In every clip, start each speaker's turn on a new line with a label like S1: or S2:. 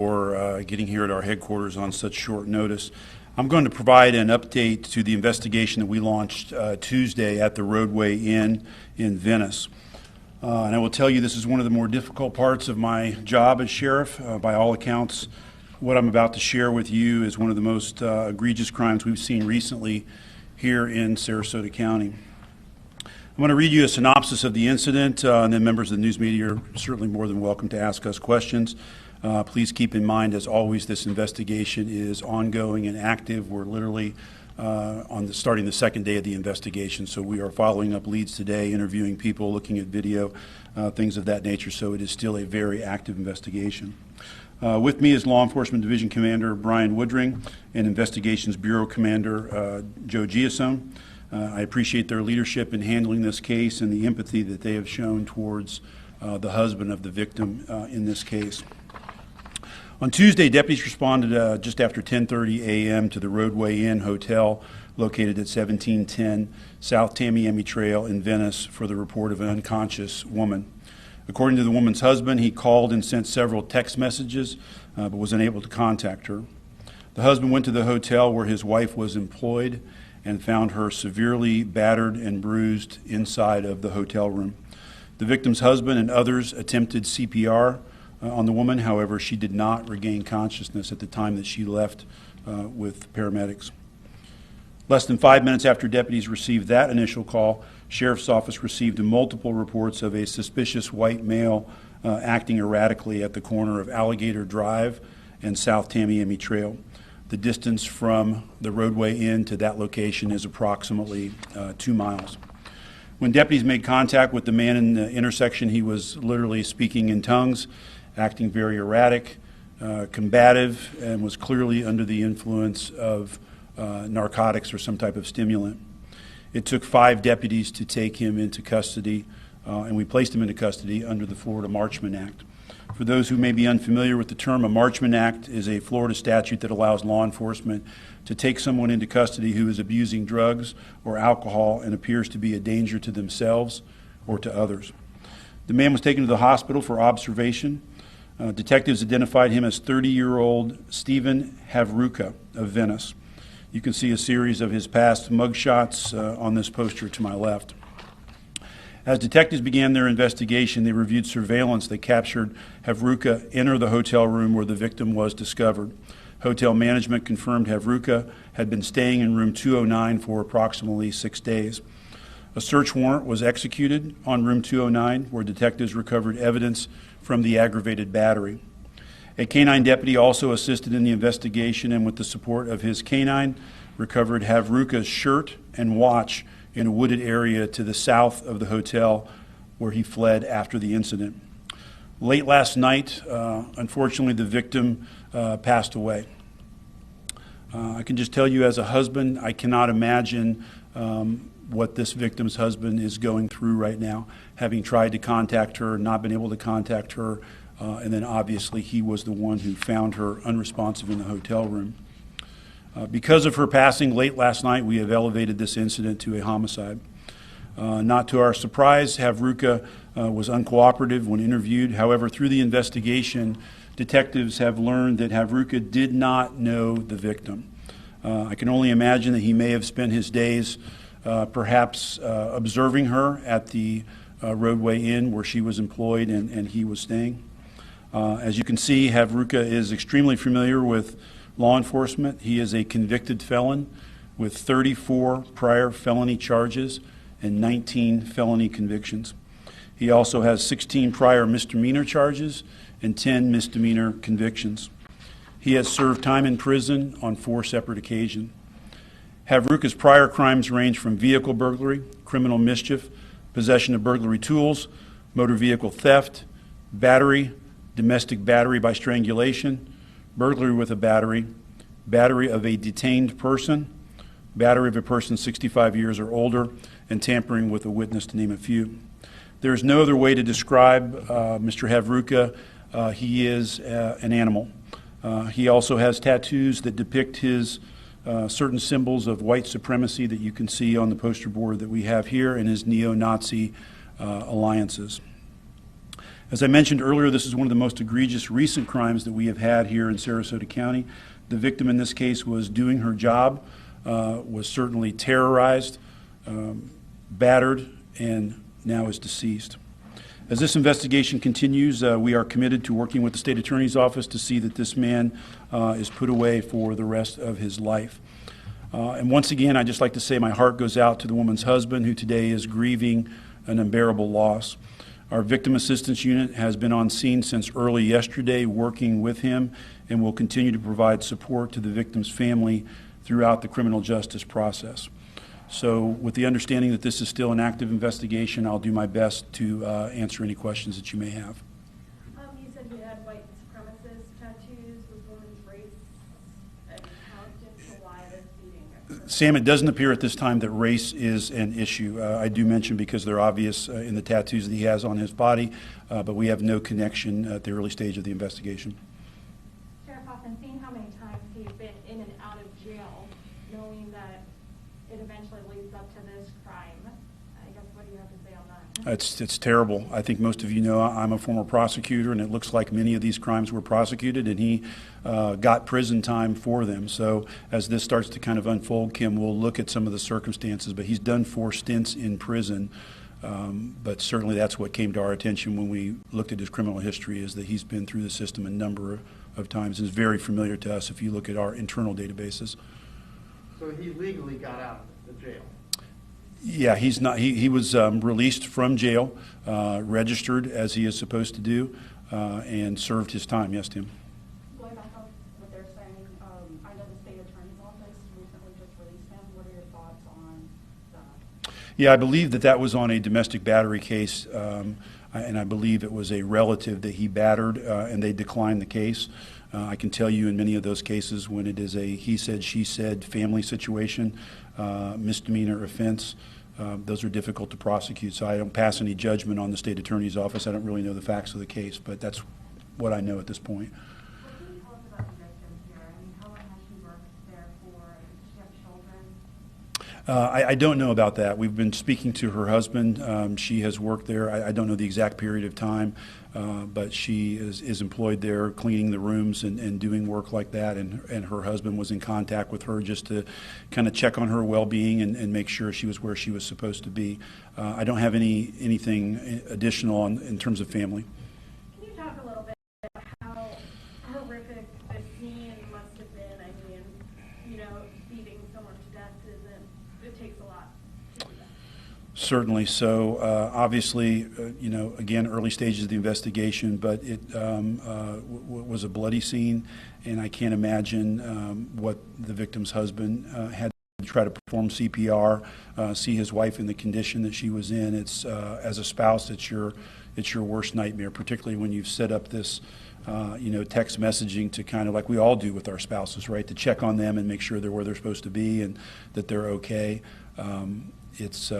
S1: for getting here at our headquarters on such short notice. I'm going to provide an update to the investigation that we launched Tuesday at the Roadway Inn in Venice. And I will tell you this is one of the more difficult parts of my job as sheriff. By all accounts, what I'm about to share with you is one of the most egregious crimes we've seen recently here in Sarasota County. I'm going to read you a synopsis of the incident, and then members of the news media are certainly more than welcome to ask us questions. Please keep in mind, as always, this investigation is ongoing and active. We're literally starting the second day of the investigation, so we are following up leads today, interviewing people, looking at video, things of that nature, so it is still a very active investigation. With me is Law Enforcement Division Commander Brian Woodring and Investigations Bureau Commander Joe Giasone. I appreciate their leadership in handling this case and the empathy that they have shown towards the husband of the victim in this case. On Tuesday, deputies responded just after 10:30 a.m. to the Roadway Inn Hotel located at 1710 South Tamiami Trail in Venice for the report of an unconscious woman. According to the woman's husband, he called and sent several text messages but was unable to contact her. The husband went to the hotel where his wife was employed and found her severely battered and bruised inside of the hotel room. The victim's husband and others attempted CPR on the woman. However, she did not regain consciousness at the time that she left with paramedics. Less than 5 minutes after deputies received that initial call, Sheriff's Office received multiple reports of a suspicious white male acting erratically at the corner of Alligator Drive and South Tamiami Trail. The distance from the Roadway Inn to that location is approximately 2 miles. When deputies made contact with the man in the intersection, he was literally speaking in tongues, acting very erratic, combative, and was clearly under the influence of narcotics or some type of stimulant. It took 5 deputies to take him into custody, and we placed him into custody under the Florida Marchman Act. For those who may be unfamiliar with the term, a Marchman Act is a Florida statute that allows law enforcement to take someone into custody who is abusing drugs or alcohol and appears to be a danger to themselves or to others. The man was taken to the hospital for observation. Detectives identified him as 30-year-old Stephen Havruka of Venice. You can see a series of his past mugshots on this poster to my left. As detectives began their investigation, they reviewed surveillance that captured Havruka enter the hotel room where the victim was discovered. Hotel management confirmed Havruka had been staying in room 209 for approximately 6 days. A search warrant was executed on room 209, where detectives recovered evidence from the aggravated battery. A canine deputy also assisted in the investigation and, with the support of his canine, recovered Havruka's shirt and watch in a wooded area to the south of the hotel where he fled after the incident. Late last night, unfortunately, the victim passed away. I can just tell you, as a husband, I cannot imagine what this victim's husband is going through right now, having tried to contact her, not been able to contact her, and then obviously he was the one who found her unresponsive in the hotel room. Because of her passing late last night, we have elevated this incident to a homicide. Not to our surprise, Havruka was uncooperative when interviewed. However, through the investigation, detectives have learned that Havruka did not know the victim. I can only imagine that he may have spent his days perhaps observing her at the Roadway Inn where she was employed and he was staying. As you can see, Havruka is extremely familiar with law enforcement. He is a convicted felon with 34 prior felony charges and 19 felony convictions. He also has 16 prior misdemeanor charges and 10 misdemeanor convictions. He has served time in prison on 4 separate occasions. Havruka's prior crimes range from vehicle burglary, criminal mischief, possession of burglary tools, motor vehicle theft, battery, domestic battery by strangulation, burglary with a battery, battery of a detained person, battery of a person 65 years or older, and tampering with a witness, to name a few. There is no other way to describe Mr. Havruka. He is an animal. He also has tattoos that depict his certain symbols of white supremacy that you can see on the poster board that we have here, and his neo-Nazi alliances. As I mentioned earlier, this is one of the most egregious recent crimes that we have had here in Sarasota County. The victim in this case was doing her job, was certainly terrorized, battered, and now is deceased. As this investigation continues, we are committed to working with the State Attorney's Office to see that this man is put away for the rest of his life. And once again, I'd just like to say my heart goes out to the woman's husband, who today is grieving an unbearable loss. Our victim assistance unit has been on scene since early yesterday, working with him, and will continue to provide support to the victim's family throughout the criminal justice process. So with the understanding that this is still an active investigation, I'll do my best to answer any questions that you may have.
S2: You said you had white supremacist tattoos. Was woman's race accounted to why this beating?
S1: Sam, it doesn't appear at this time that race is an issue. I do mention because they're obvious in the tattoos that he has on his body, but we have no connection at the early stage of the investigation.
S2: Sheriff Hoffman, seeing how many times he's been in and out of jail, knowing that it eventually leads up to this crime, I guess, what do you have to say on that?
S1: It's terrible. I think most of you know I'm a former prosecutor, and it looks like many of these crimes were prosecuted, and he got prison time for them. So as this starts to kind of unfold, Kim, we'll look at some of the circumstances, but he's done 4 stints in prison. But certainly that's what came to our attention when we looked at his criminal history, is that he's been through the system a number of times and is very familiar to us if you look at our internal databases.
S3: So he legally got out of the jail?
S1: Yeah, he's not. He was released from jail, registered as he is supposed to do, and served his time. Yes, Tim.
S4: Going back on what they're saying, I know the state attorney's office recently just released him. What are your thoughts on that?
S1: Yeah, I believe that was on a domestic battery case, and I believe it was a relative that he battered, and they declined the case. I can tell you in many of those cases, when it is a he said, she said family situation, misdemeanor offense, those are difficult to prosecute. So I don't pass any judgment on the state attorney's office. I don't really know the facts of the case, but that's what I know at this point.
S4: What can you tell us about the victim here? I mean, how long has she worked there for? Does she have children?
S1: I don't know about that. We've been speaking to her husband. She has worked there. I don't know the exact period of time, but she is employed there, cleaning the rooms and doing work like that. And her husband was in contact with her just to kind of check on her well-being and make sure she was where she was supposed to be. I don't have anything additional in terms of family.
S2: Can you talk a little bit about how horrific this scene must have been? I mean, you know, beating someone to death it takes a lot to do that.
S1: Certainly. So obviously, you know, again, early stages of the investigation, but it was a bloody scene, and I can't imagine what the victim's husband had to try to perform CPR, see his wife in the condition that she was in. It's as a spouse, it's your worst nightmare, particularly when you've set up this you know, text messaging to kind of like we all do with our spouses, right? To check on them and make sure they're where they're supposed to be and that they're okay. It's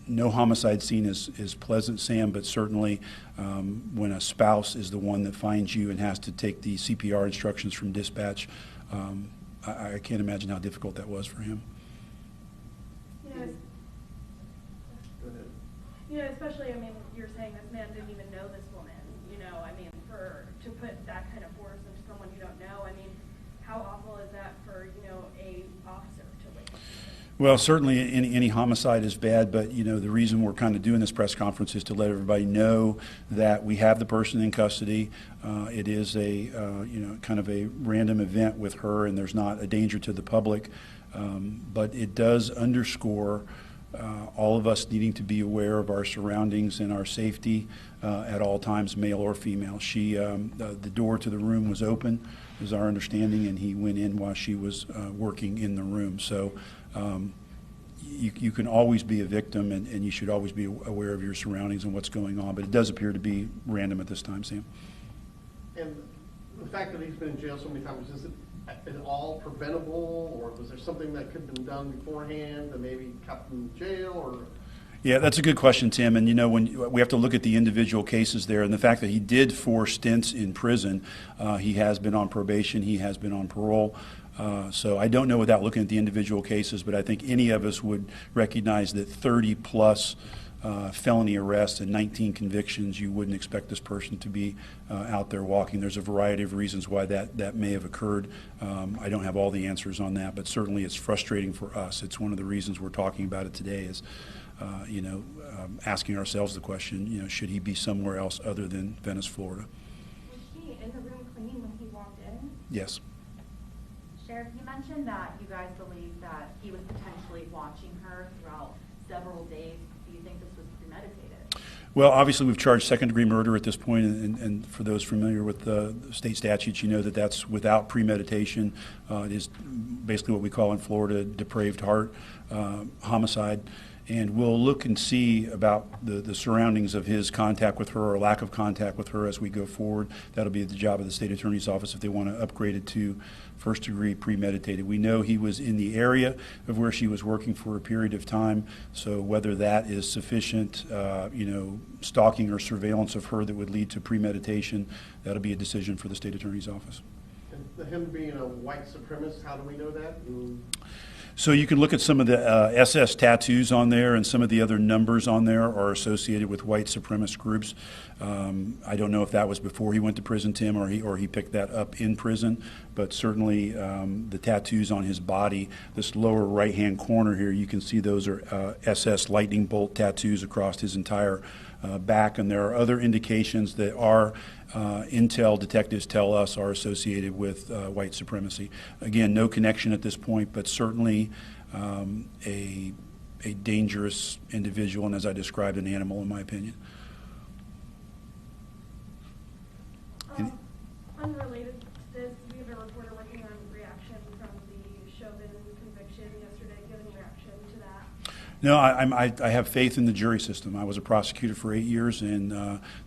S1: no homicide scene is pleasant, Sam, but certainly when a spouse is the one that finds you and has to take the CPR instructions from dispatch, I can't imagine how difficult that was for him.
S2: You know, especially, I mean, you're saying this man didn't even know this woman, you know, I mean, to put that kind of force into someone you don't know, I mean, how awful is that for, you know, a officer to witness?
S1: Well, certainly any homicide is bad, but, you know, the reason we're kind of doing this press conference is to let everybody know that we have the person in custody. It is a, you know, kind of a random event with her, and there's not a danger to the public, but it does underscore all of us needing to be aware of our surroundings and our safety at all times, male or female. The door to the room was open, is our understanding, and he went in while she was working in the room. So you can always be a victim, and you should always be aware of your surroundings and what's going on, but it does appear to be random at this time, Sam.
S3: And the fact that he's been in jail so many times, is it all preventable, or was there something that could have been done beforehand that maybe kept him in jail? Or
S1: yeah, that's a good question, Tim. And you know, when we have to look at the individual cases there, and the fact that he did 4 stints in prison, he has been on probation, he has been on parole. So I don't know without looking at the individual cases, but I think any of us would recognize that 30 plus felony arrests and 19 convictions, you wouldn't expect this person to be out there walking. There's a variety of reasons why that may have occurred. I don't have all the answers on that, but certainly it's frustrating for us. It's one of the reasons we're talking about it today is, asking ourselves the question, should he be somewhere else other than Venice, Florida?
S2: Was he in the room clean when he walked in?
S1: Yes.
S5: Sheriff, you mentioned that you guys believe that he was potentially watching her throughout several days. Do you think this was premeditated?
S1: Well, obviously, we've charged second-degree murder at this point, and for those familiar with the state statutes, you know that that's without premeditation. It is basically what we call in Florida depraved heart homicide. And we'll look and see about the surroundings of his contact with her or lack of contact with her as we go forward. That'll be the job of the state attorney's office if they want to upgrade it to first degree premeditated. We know he was in the area of where she was working for a period of time, so whether that is sufficient, stalking or surveillance of her that would lead to premeditation, that'll be a decision for the state attorney's office.
S3: And him being a white supremacist, how do we know that?
S1: So you can look at some of the SS tattoos on there, and some of the other numbers on there are associated with white supremacist groups. I don't know if that was before he went to prison, Tim, or he picked that up in prison, but certainly the tattoos on his body, this lower right-hand corner here, you can see those are SS lightning bolt tattoos across his entire back, and there are other indications that our intel detectives tell us are associated with white supremacy. Again, no connection at this point, but certainly a dangerous individual, and as I described, an animal, in my opinion.
S2: Unrelated to this, we have a reporter working on reaction from the Chauvin conviction yesterday. Do you have any reaction to that?
S1: No, I have faith in the jury system. I was a prosecutor for 8 years, and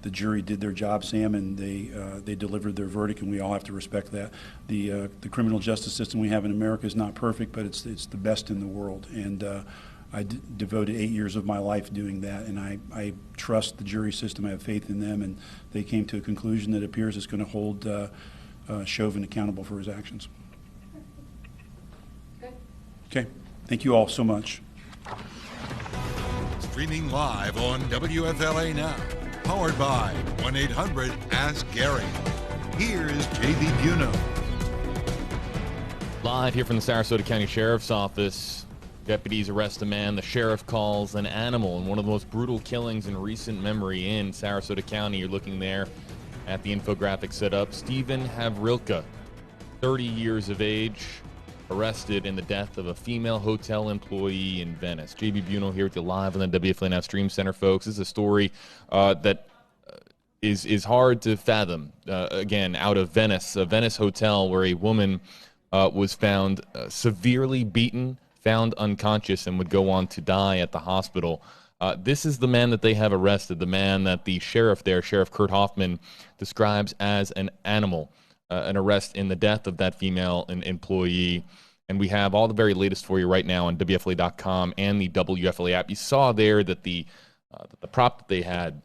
S1: the jury did their job, Sam, and they delivered their verdict, and we all have to respect that. The criminal justice system we have in America is not perfect, but it's the best in the world, and I devoted 8 years of my life doing that, and I trust the jury system. I have faith in them, and they came to a conclusion that appears it's going to hold Chauvin accountable for his actions. Okay, thank you all so much.
S6: Streaming live on WFLA Now, powered by 1-800-ASK-GARY. Here is J.B. Buno.
S7: Live here from the Sarasota County Sheriff's Office. Deputies arrest a man the sheriff calls an animal in one of the most brutal killings in recent memory in Sarasota County. You're looking there at the infographic set up. Stephen Havrilka, 30 years of age, arrested in the death of a female hotel employee in Venice. J.B. Buno here with you live on the WFLA Now Stream Center, folks. This is a story that is hard to fathom. Again, out of Venice, a Venice hotel where a woman was found severely beaten, found unconscious, and would go on to die at the hospital. This is the man that they have arrested, the man that the sheriff there, Sheriff Kurt Hoffman, describes as an animal, an arrest in the death of that female employee. And we have all the very latest for you right now on WFLA.com and the WFLA app. You saw there that the prop that they had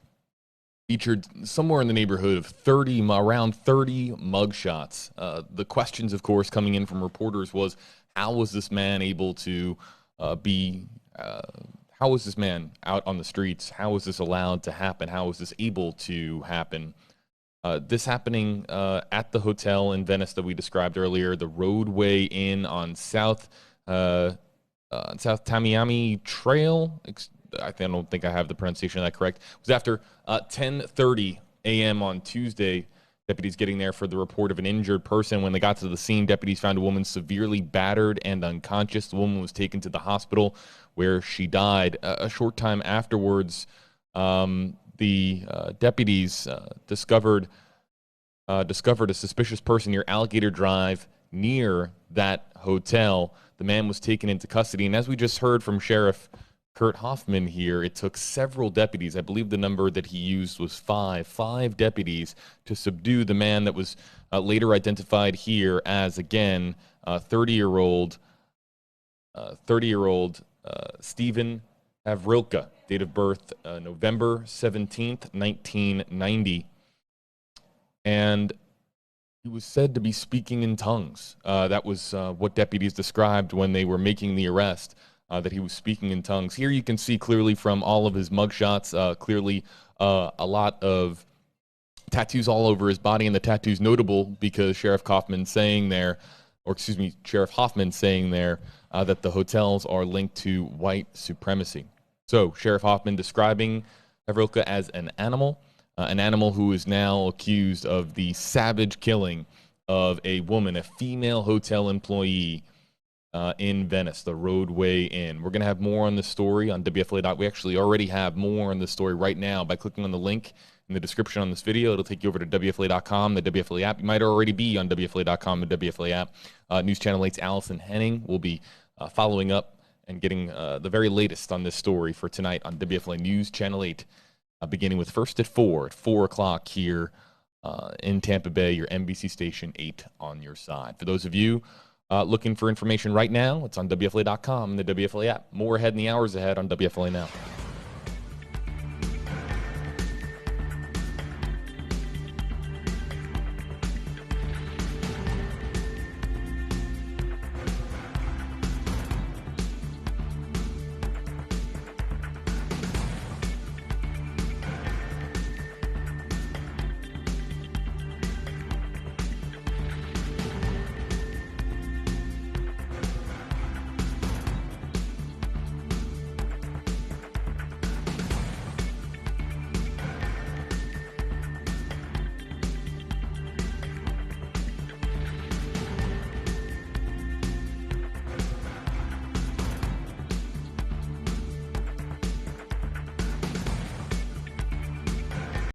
S7: featured somewhere in the neighborhood of around 30 mugshots. The questions, of course, coming in from reporters was, how was this man able to how was this man out on the streets? How was this allowed to happen? How was this able to happen? This happening at the hotel in Venice that we described earlier, the Roadway Inn on South Tamiami Trail. I don't think I have the pronunciation of that correct. It was after 10:30 a.m. on Tuesday. Deputies getting there for the report of an injured person. When they got to the scene, deputies found a woman severely battered and unconscious. The woman was taken to the hospital where she died. A short time afterwards, the deputies discovered a suspicious person near Alligator Drive near that hotel. The man was taken into custody. And as we just heard from Sheriff Kurt Hoffman here, it took several deputies. I believe the number that he used was five deputies to subdue the man that was later identified here as, again, 30-year-old Stephen Havrilka, date of birth November 17th, 1990. And he was said to be speaking in tongues. That was what deputies described when they were making the arrest. that he was speaking in tongues. Here you can see clearly from all of his mugshots, clearly a lot of tattoos all over his body, and the tattoos notable because Sheriff Hoffman saying there that the hotels are linked to white supremacy. So Sheriff Hoffman describing Havrilka as an animal who is now accused of the savage killing of a woman, a female hotel employee in Venice, the Roadway Inn. We're going to have more on this story on WFLA. We actually already have more on this story right now by clicking on the link in the description on this video. It'll take you over to WFLA.com, the WFLA app. You might already be on WFLA.com, the WFLA app. News Channel 8's Allison Henning will be following up and getting the very latest on this story for tonight on WFLA News Channel 8, beginning with First at 4 o'clock here in Tampa Bay, your NBC Station 8 on your side. For those of you looking for information right now, it's on WFLA.com and the WFLA app. More ahead in the hours ahead on WFLA Now.